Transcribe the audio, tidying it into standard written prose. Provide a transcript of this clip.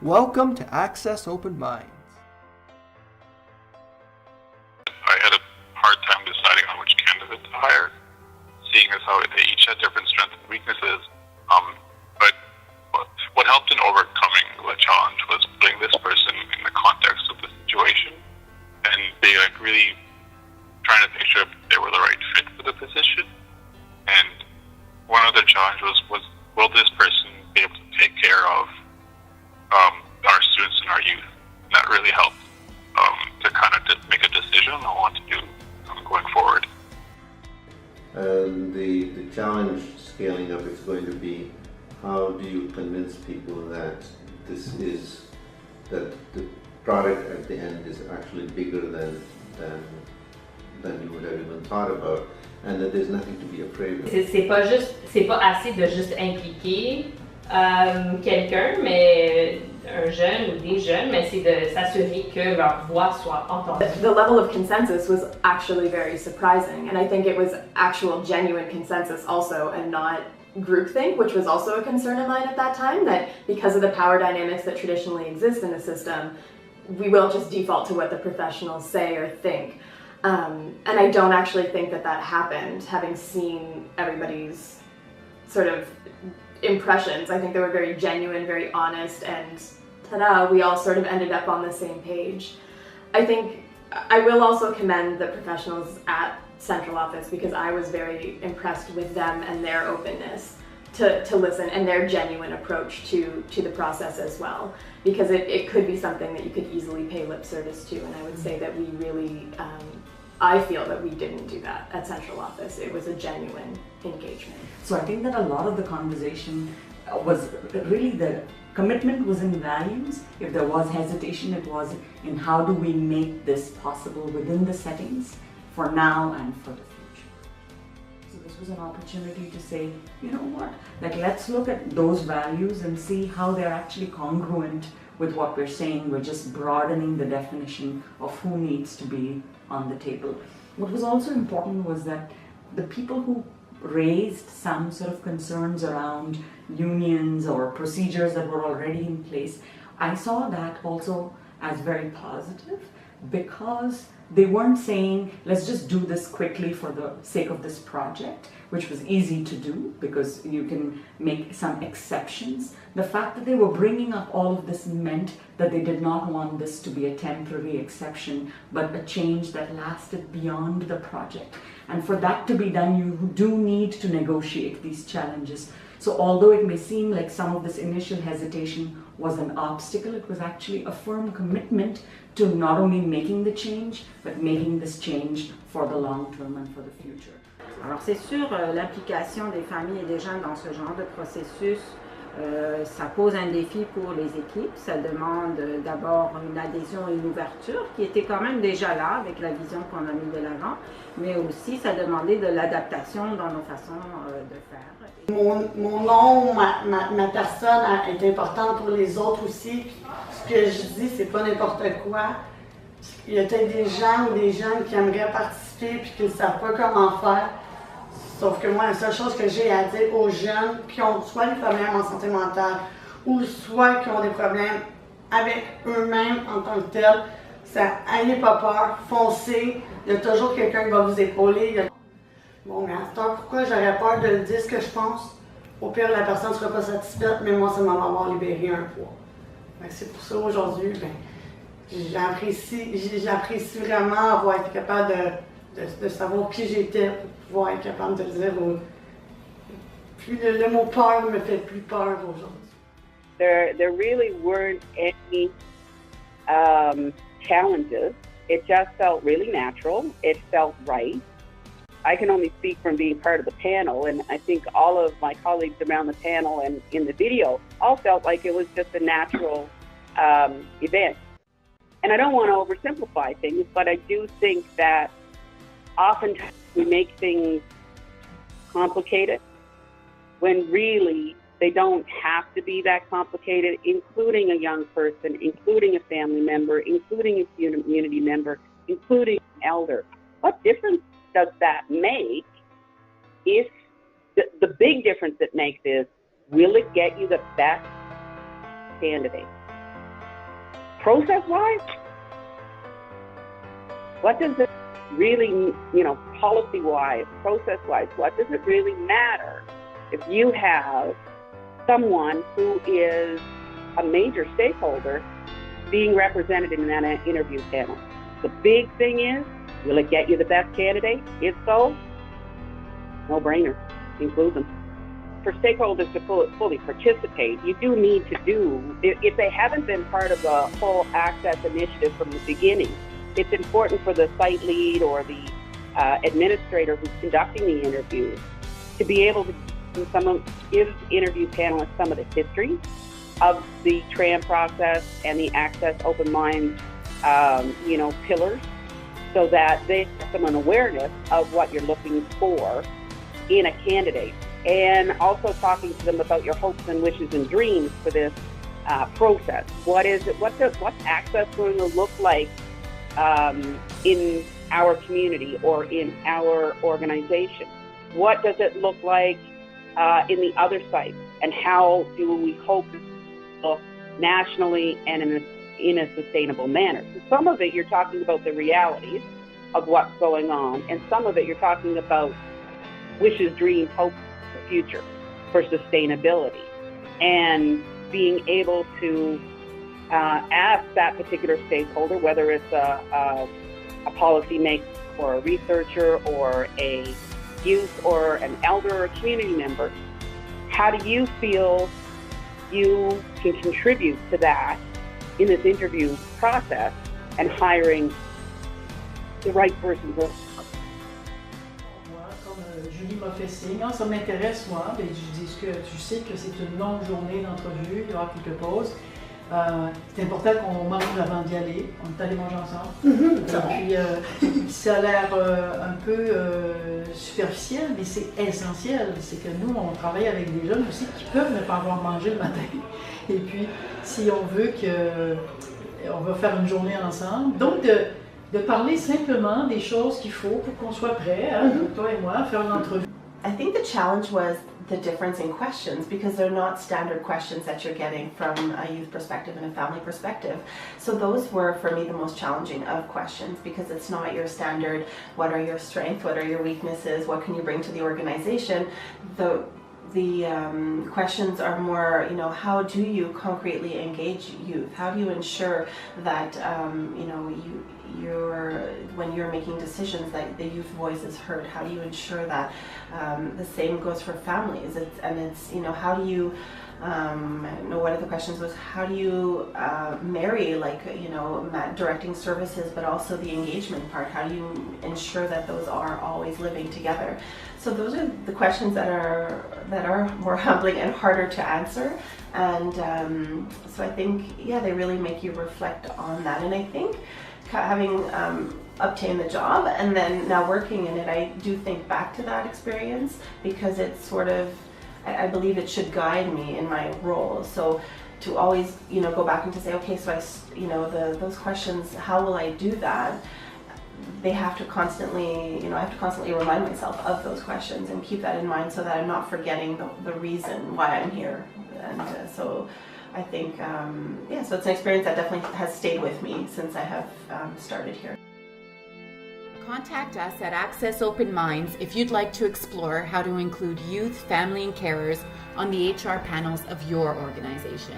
Welcome to Access Open Minds. I had a hard time deciding on which candidate to hire, seeing as how they each had different strengths and weaknesses. But what helped in overcoming the challenge was putting this person in the context of the situation and be really trying to picture if they were the right fit for the position. And one other challenge was will this person be able to take care of our students and our youth? And that really helped to kind of make a decision on what to do going forward. The challenge scaling up is going to be, how do you convince people that that the product at the end is actually bigger than you would have even thought about, and that there's nothing to be afraid of. C'est pas assez de juste impliquer quelqu'un, mais un jeune ou des jeunes, mais c'est de s'assurer que leur voix soit entendue. The level of consensus was actually very surprising, and I think it was actual genuine consensus also, and not groupthink, which was also a concern of mine at that time, that because of the power dynamics that traditionally exist in the system, we will just default to what the professionals say or think. And I don't actually think that happened, having seen everybody's sort of impressions. I think they were very genuine, very honest, and ta-da, we all sort of ended up on the same page. I think I will also commend the professionals at Central Office, because I was very impressed with them and their openness to listen, and their genuine approach to the process as well, because it could be something that you could easily pay lip service to, and I would say that we really, I feel that we didn't do that at Central Office. It was a genuine engagement. So I think that a lot of the conversation was really, the commitment was in values. If there was hesitation, it was in how do we make this possible within the settings for now and for the future. So this was an opportunity to say, you know what, like, let's look at those values and see how they're actually congruent with what we're saying. We're just broadening the definition of who needs to be on the table. What was also important was that the people who raised some sort of concerns around unions or procedures that were already in place, I saw that also as very positive, because they weren't saying, let's just do this quickly for the sake of this project, which was easy to do because you can make some exceptions. The fact that they were bringing up all of this meant that they did not want this to be a temporary exception, but a change that lasted beyond the project. And for that to be done, you do need to negotiate these challenges. So although it may seem like some of this initial hesitation was an obstacle, it was actually a firm commitment to not only making the change, but making this change for the long term and for the future. Alors c'est sûr, l'implication des familles et des jeunes dans ce genre de processus, ça pose un défi pour les équipes. Ça demande d'abord une adhésion et une ouverture qui était quand même déjà là avec la vision qu'on a mis de l'avant, mais aussi ça demandait de l'adaptation dans nos façons de faire. Mon nom, ma personne est importante pour les autres aussi. Ce que je dis, c'est pas n'importe quoi. Il y a peut-être des gens ou des jeunes qui aimeraient participer puis qui ne savent pas comment faire. Sauf que moi, la seule chose que j'ai à dire aux jeunes qui ont soit des problèmes en santé mentale ou soit qui ont des problèmes avec eux-mêmes en tant que tels, c'est n'ayez pas peur, foncez. Il y a toujours quelqu'un qui va vous épauler. Bon, mais à ce temps, pourquoi j'aurais peur de dire ce que je pense? Au pire, la personne ne sera pas satisfaite, mais moi, ça va m'avoir libéré un poids. C'est pour ça aujourd'hui, j'apprécie vraiment avoir été capable de savoir qui j'étais pour pouvoir être capable de le dire. Plus le mot peur me fait plus peur aujourd'hui. There really weren't any challenges. It just felt really natural. It felt right. I can only speak from being part of the panel, and I think all of my colleagues around the panel and in the video all felt like it was just a natural event. And I don't want to oversimplify things, but I do think that oftentimes we make things complicated when really they don't have to be that complicated, including a young person, including a family member, including a community member, including an elder. What difference does that make if the big difference it makes is, will it get you the best candidate? process-wise, what does it really, policy-wise, process-wise, what does it really matter if you have someone who is a major stakeholder being represented in that interview panel? The big thing is, will it get you the best candidate? If so, no-brainer, include them. For stakeholders to fully participate, you do need to if they haven't been part of the whole Access initiative from the beginning, it's important for the site lead or the administrator who's conducting the interview to be able to give interview panelists some of the history of the TRAN process and the Access Open Minds, pillars, so that they have some awareness of what you're looking for in a candidate. And also talking to them about your hopes and wishes and dreams for this process. What is it? What's Access going to look like in our community or in our organization? What does it look like in the other sites? And how do we hope it will nationally and in a sustainable manner? So some of it you're talking about the realities of what's going on, and some of it you're talking about wishes, dreams, hopes, future for sustainability, and being able to ask that particular stakeholder, whether it's a policymaker or a researcher or a youth or an elder or a community member, how do you feel you can contribute to that in this interview process and hiring the right person for Julie m'a fait signe, ça m'intéresse moi, et je dis que tu sais que c'est une longue journée d'entrevue, il y aura quelques pauses. C'est important qu'on mange avant d'y aller, on est allés manger ensemble. Puis ça a l'air un peu superficiel, mais c'est essentiel. C'est que nous, on travaille avec des jeunes aussi qui peuvent ne pas avoir mangé le matin. Et puis, si on veut on va faire une journée ensemble, donc de parler simplement des choses qu'il faut pour qu'on soit prêt, toi et moi, à faire l'entrevue. I think the challenge was the difference in questions, because they're not standard questions that you're getting from a youth perspective and a family perspective. So those were, for me, the most challenging of questions, because it's not your standard, what are your strengths, what are your weaknesses, what can you bring to the organization. The questions are more, how do you concretely engage youth? How do you ensure that, when you're making decisions, that the youth voice is heard? How do you ensure that? The same goes for families. How do you, one of the questions was, how do you marry, directing services, but also the engagement part? How do you ensure that those are always living together? So those are the questions that are more humbling and harder to answer. And so I think, they really make you reflect on that. And I think having obtained the job and then now working in it, I do think back to that experience, because it's sort of, I believe it should guide me in my role. So to always, go back and to say, okay, so those questions, how will I do that? They have to constantly, I have to constantly remind myself of those questions and keep that in mind, so that I'm not forgetting the reason why I'm here. And so I think, so it's an experience that definitely has stayed with me since I have started here. Contact us at Access Open Minds if you'd like to explore how to include youth, family, and carers on the HR panels of your organization.